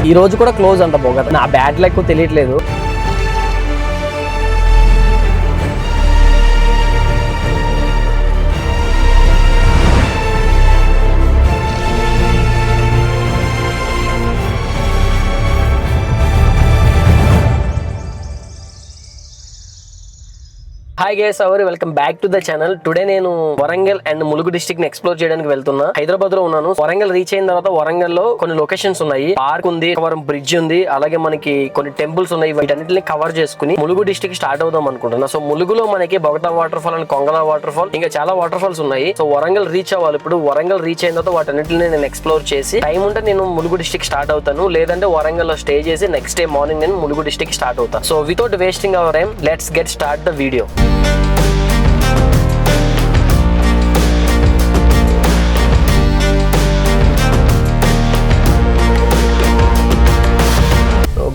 ఈ రోజు కూడా క్లోజ్ అంట బొగత. నా బ్యాడ్ లక్ తెలియట్లేదు. Hi guys, welcome back to the channel. Today నేను వరంగల్ అండ్ ములుగు డిస్ట్రిక్ట్ ని ఎక్స్ప్లోర్ చేయడానికి వెళ్తున్నా. హైదరాబాద్ లో ఉన్నాను. వరంగల్ రీచ్ అయిన తర్వాత వరంగల్ లో కొన్ని లొకేషన్స్ ఉన్నాయి. పార్క్ ఉంది, కవరం బ్రిడ్జ్ ఉంది, అలాగే మనకి కొన్ని టెంపుల్స్ ఉన్నాయి. వీటన్నిటిని కవర్ చేసుకుని ములుగు డిస్ట్రిక్ట్ స్టార్ట్ అవుదాం అనుకుంటున్నా. సో ములుగులో మనకి Bogatha water fall and Kongala water fall, ఇంకా చాలా వాటర్ ఫాల్స్ ఉన్నాయి. సో వరంగల్ రీచ్ అవ్వాలి. ఇప్పుడు వరంగల్ రీచ్ అయిన తర్వాత వాటన్నిటిని నేను ఎక్స్ప్లోర్ చేసి టైం ఉంటే నేను ములుగు డిస్ట్రిక్ట్ స్టార్ట్ అవుతాను. లేదంటే వరంగల్ లో స్టే చేసి నెక్స్ట్ డే మార్నింగ్ నేను ములుగు డిస్ట్రిక్ట్ స్టార్ట్ అవుతాను. So without wasting hour time, let's get start the video.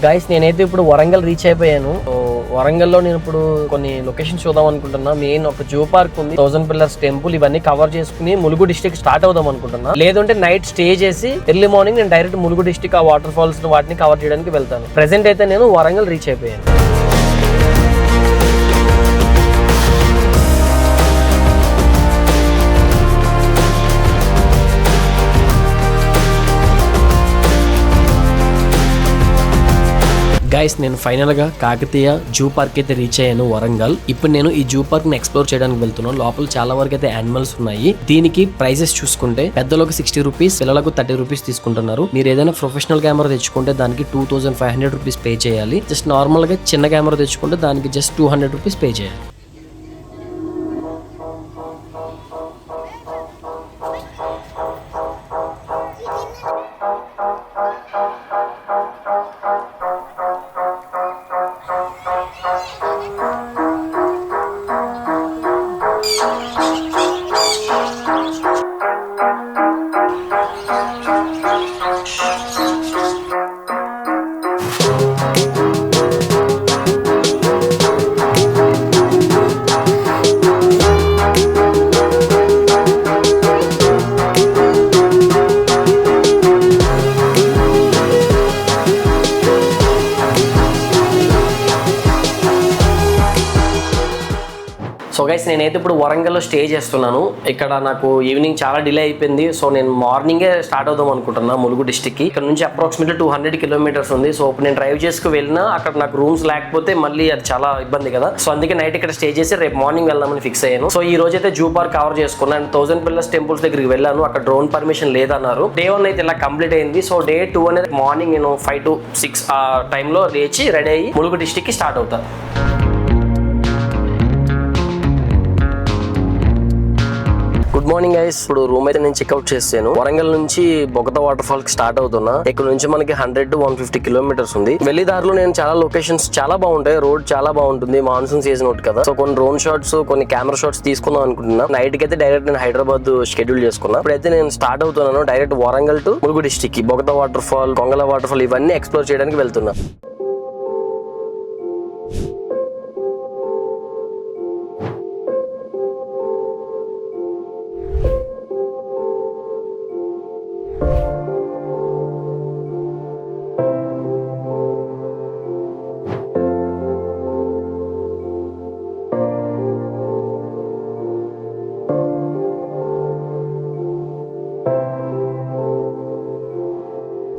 Guys, నేనైతే ఇప్పుడు వరంగల్ రీచ్ అయిపోయాను. వరంగల్లో నేను ఇప్పుడు కొన్ని లొకేషన్స్ చూద్దాం అనుకుంటున్నా. మెయిన్ ఒక జూ పార్క్ ఉంది, 1000 పిల్లర్స్ టెంపుల్, ఇవన్నీ కవర్ చేసుకుని ములుగు డిస్ట్రిక్ట్ స్టార్ట్ అవుదాం అనుకుంటున్నా. లేదంటే నైట్ స్టే చేసి ఎర్లీ మార్నింగ్ నేను డైరెక్ట్ ములుగు డిస్ట్రిక్ట్ ఆ వాటర్ ఫాల్స్ వాటిని కవర్ చేయడానికి వెళ్తాను. ప్రెసెంట్ అయితే నేను వరంగల్ రీచ్ అయిపోయాను. గైస్, నేను ఫైనల్ గా కాకతీయ జూ పార్క్ అయితే రీచ్ అయ్యాను వరంగల్. ఇప్పుడు నేను ఈ జూ పార్క్ ని ఎక్స్ప్లోర్ చేయడానికి వెళ్తున్నాను. లోపల చాలా వరకు అయితే యానిమల్స్ ఉన్నాయి. దీనికి ప్రైజెస్ చూసుకుంటే పెద్దలకు 60 రూపీస్, పిల్లలకు 30 రూపీస్ తీసుకుంటున్నారు. మీరు ఏదైనా ప్రొఫెషనల్ కెమెరా తెచ్చుకుంటే దానికి 2500 రూపీస్ పే చేయాలి. జస్ట్ నార్మల్ గా చిన్న కెమెరా తెచ్చుకుంటే దానికి జస్ట్ 200 రూపీస్ పే చేయాలి. సో గైస్, నేనైతే ఇప్పుడు వరంగల్లో స్టే చేస్తున్నాను. ఇక్కడ నాకు ఈవినింగ్ చాలా డిలే అయిపోయింది. సో నేను మార్నింగే స్టార్ట్ అవుదాం అనుకుంటున్నా ములుగు డిస్ట్రిక్ట్ కి. ఇక్కడ నుంచి అప్రాక్సిమేట్లీ 200 కిలోమీటర్స్ ఉంది. సో ఇప్పుడు నేను డ్రైవ్ చేసుకు వెళ్ళినా అక్కడ నాకు రూమ్స్ లేకపోతే మళ్ళీ అది చాలా ఇబ్బంది కదా. సో అందుకే నైట్ ఇక్కడ స్టే చేసి రేపు మార్నింగ్ వెళ్దామని ఫిక్స్ అయ్యాను. సో ఈ రోజు అయితే జూ పార్క్ కవర్ చేసుకున్నాను. అండ్ 1000 పిల్లర్స్ టెంపుల్స్ దగ్గరికి వెళ్ళాను. అక్కడ డ్రోన్ పర్మిషన్ లేదన్నారు. డే 1 అయితే ఇలా కంప్లీట్ అయింది. సో డే 2 అనేది మార్నింగ్ నేను 5 to 6 ఆ టైంలో లేచి రెడీ అయ్యి ములుగు డిస్ట్రిక్ట్ కి స్టార్ట్ అవుతాను. Good morning guys. ఇప్పుడు రూమ్ అయితే నేను చెక్అవుట్ చేసాను. వరంగల్ నుంచి బొగతా వాటర్ ఫాల్ కి స్టార్ట్ అవుతున్నా. ఇక్కడ నుంచి మనకి 100 to 150 కిలోమీటర్స్ ఉంది. వెళ్లి దారిలో నేను చాలా లొకేషన్స్ చాలా బాగుంటాయి. రోడ్ చాలా బాగుంటుంది. మాన్సూన్ సీజన్ ఒకటి కదా. సో కొన్ని డ్రోన్ షాట్స్, కొన్ని కెమెరా షాట్స్ తీసుకుందాం అనుకుంటున్నా. నైట్ కి అయితే డైరెక్ట్ నేను హైదరాబాద్ షెడ్యూల్ చేసుకున్నా. ఇప్పుడైతే నేను స్టార్ట్ అవుతున్నాను direct Warangal to Mulugu district కి. Bogatha water fall, Kongala water fall ఇవన్నీ ఎక్స్ప్లోర్ చేయడానికి వెళ్తున్నా.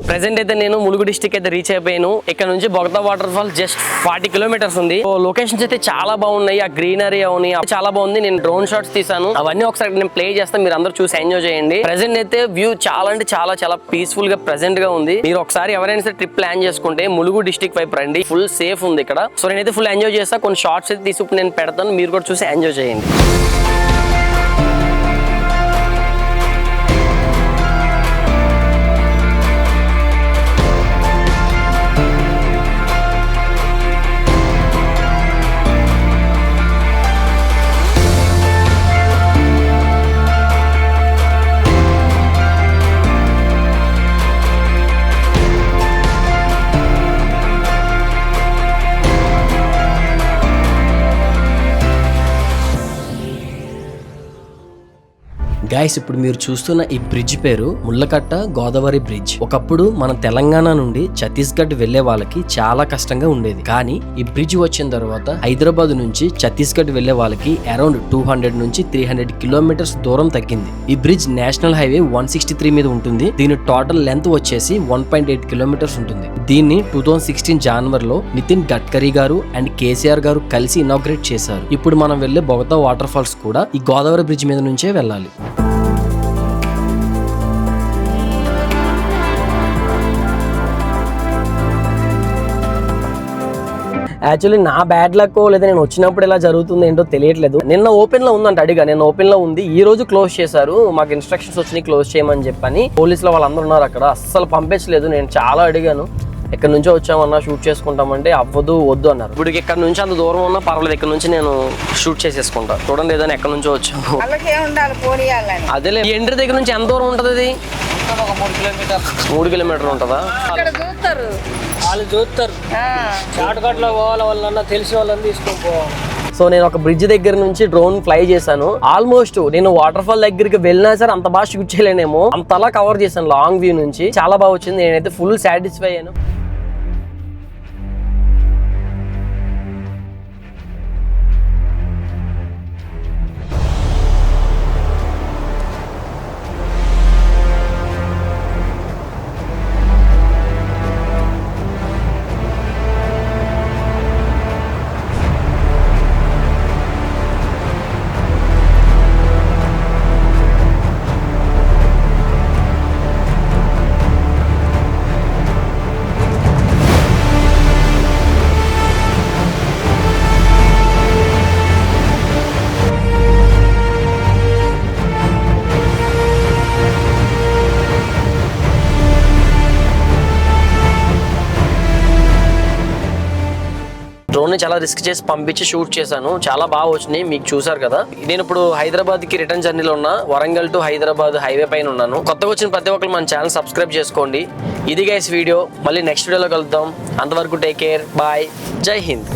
ప్రెసెంట్ అయితే నేను ములుగు డిస్ట్రిక్ట్ అయితే రీచ్ అయిపోయాను. ఇక్కడ నుంచి Bogatha water fall just 40 kilometres ఉంది. లొకేషన్స్ అయితే చాలా బాగున్నాయి. ఆ గ్రీనరీ అవుని చాలా బాగుంది. నేను డ్రోన్ షాట్స్ తీసాను. అవన్నీ ఒకసారి నేను ప్లే చేస్తాను. మీరు అందరూ చూసి ఎంజాయ్ చేయండి. ప్రెసెంట్ అయితే వ్యూ చాలా అంటే చాలా పీస్ఫుల్ గా ప్రెసెంట్ గా ఉంది. మీరు ఒకసారి ఎవరైనా సరే ట్రిప్ ప్లాన్ చేసుకుంటే ములుగు డిస్ట్రిక్ట్ వైపు రండి. ఫుల్ సేఫ్ ఉంది ఇక్కడ. సో నేనైతే ఫుల్ ఎంజాయ్ చేస్తా. కొన్ని షార్ట్స్ అయితే తీసుకు నేను పెడతాను. మీరు కూడా చూసి ఎంజాయ్ చేయండి. గైస్ ఇప్పుడు మీరు చూస్తున్న ఈ బ్రిడ్జ్ పేరు ముళ్ళకట్ట గోదావరి బ్రిడ్జ్. ఒకప్పుడు మన తెలంగాణ నుండి ఛత్తీస్గఢ్ వెళ్లే వాళ్ళకి చాలా కష్టంగా ఉండేది. కానీ ఈ బ్రిడ్జ్ వచ్చిన తర్వాత హైదరాబాద్ నుంచి ఛత్తీస్గఢ్ వెళ్లే వాళ్ళకి అరౌండ్ 200 నుంచి 300 కిలోమీటర్స్ దూరం తగ్గింది. ఈ బ్రిడ్జ్ నేషనల్ హైవే 163 మీద ఉంటుంది. దీని టోటల్ లెంత్ వచ్చేసి 1.8 కిలోమీటర్స్ ఉంటుంది. దీన్ని 2016 జనవరిలో నితిన్ గడ్కరీ గారు అండ్ కేసీఆర్ గారు కలిసి ఇనాగ్రేట్ చేశారు. ఇప్పుడు మనం వెళ్లే బొగతా వాటర్ ఫాల్స్ కూడా ఈ గోదావరి బ్రిడ్జ్ మీద నుంచే వెళ్ళాలి. యాక్చువల్లీ నా బ్యాడ్ లక్ లేదా నేను వచ్చినప్పుడు ఇలా జరుగుతుంది ఏంటో తెలియట్లేదు. నిన్న ఓపెన్ లో ఉందంట అడిగా, నిన్న ఓపెన్ లో ఉంది, ఈ రోజు క్లోజ్ చేశారు. మాకు ఇన్స్ట్రక్షన్స్ వచ్చినాయి క్లోజ్ చేయమని చెప్పని. పోలీసులు వాళ్ళందరూ ఉన్నారు అక్కడ, అస్సలు పంపించలేదు. నేను చాలా అడిగాను, ఎక్కడి నుంచో వచ్చామన్నా షూట్ చేసుకుంటామంటే అవ్వదు వద్దు అన్నారు. ఇప్పుడు ఇక్కడ నుంచి అంత దూరం ఉన్నా పర్వాలేదు, ఇక్కడ నుంచి నేను షూట్ చేసేసుకుంటా. చూడండి ఏదైనా ఎక్కడి నుంచో వచ్చాము. అదేలే, ఎంట్రీ దగ్గర నుంచి ఎంత దూరం ఉంటుంది? అది 3 కిలోమీటర్లు ఉంటుందా? వాళ్ళు చూస్తారు షార్ట్ కట్ లో పోవాలి, వాళ్ళన్నా తెలిసిన వాళ్ళని తీసుకొని పోవాలి. సో నేను ఒక బ్రిడ్జ్ దగ్గర నుంచి డ్రోన్ ఫ్లై చేశాను. ఆల్మోస్ట్ నేను వాటర్ ఫాల్ దగ్గరికి వెళ్ళినా సరే అంత బాగా షూట్ చేయలేనేమో, అంతలా కవర్ చేశాను లాంగ్ వ్యూ నుంచి. చాలా బాగా వచ్చింది, నేనైతే ఫుల్ సాటిస్ఫై అయ్యాను. డ్రోన్ చాలా రిస్క్ చేసి పంపించి షూట్ చేశాను, చాలా బాగా వచ్చినాయి. మీకు చూసారు కదా. నేను ఇప్పుడు హైదరాబాద్ కి రిటర్న్ జర్నీలో ఉన్నా. వరంగల్ టు హైదరాబాద్ హైవే పైన ఉన్నాను. కొత్తగా వచ్చిన ప్రతి ఒక్కరు మన ఛానల్ సబ్స్క్రైబ్ చేసుకోండి. ఇది గైస్ వీడియో, మళ్ళీ నెక్స్ట్ వీడియోలో కలుద్దాం. అంతవరకు టేక్ కేర్, బాయ్, జై హింద్.